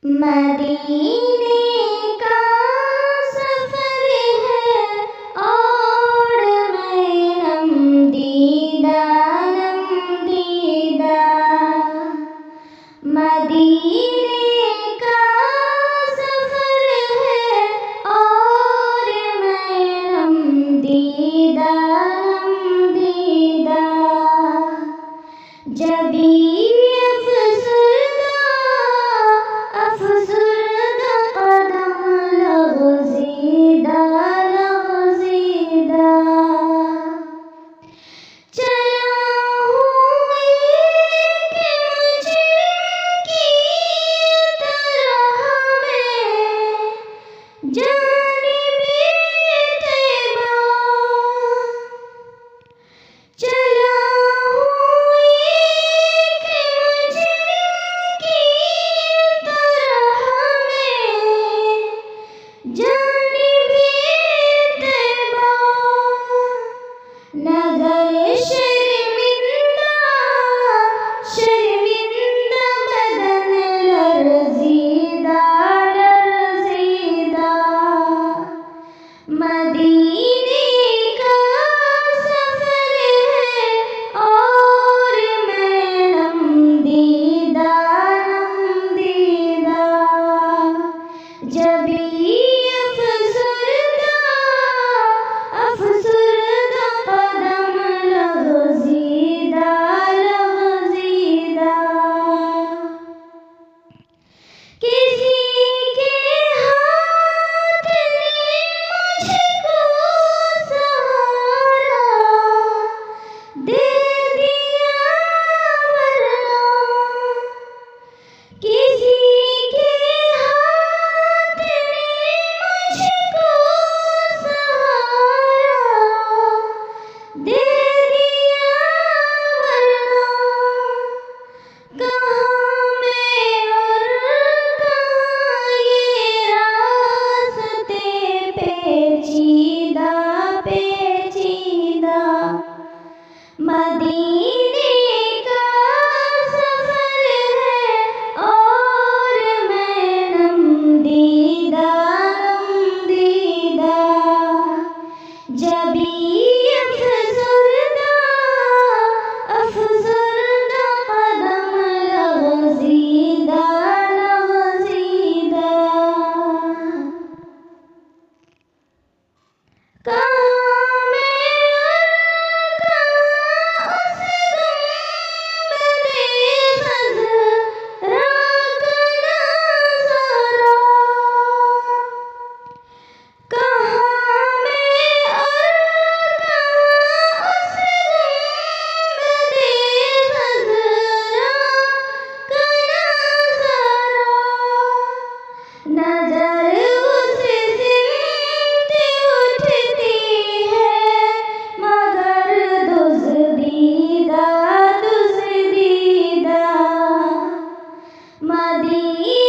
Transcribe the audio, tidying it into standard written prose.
मदीने का सफर है और मैं नमदीदा नमदीदा। मदीने का सफर है और मैं नमदीदा नमदीदा। जबी अफसरदा कदम लग़ज़ीदा लग़ज़ीदा। चला हूँ एक मुजरिम की तरह मैं जानिबे तैबा। चला हूँ एक मुजरिम की तरह मैं जानिबे तैबा। नगर शर्मिंदा शर्मिंदा बदन लर्ज़ीदा लर्ज़ीदा। मदीने का सफर है और मैं नमदीदा नमदीदा। जबी अफसरदा कदम लग़ज़ीदा लग़ज़ीदा। किसी के हाथ ने मुझको सहारा दे दिया वरना। किसी के हाथ ने मुझको सहारा दे दिया वरना। कहाँ मैं और कहाँ ये रास्ते पेचीदा पेचीदा। मदीने का सफर है और मैं नमदीदा नमदीदा। जबी अफसरदा कदम लग़ज़ीदा लग़ज़ीदा। कहाँ मैं और कहाँ उस गुंबदे ख़ज़रा का नज़ारा। कहाँ मैं और कहाँ उस गुंबदे ख़ज़रा का नज़ारा। नज़र उस सिमत उठती है मगर दुज़दीदा दुज़दीदा। मदीने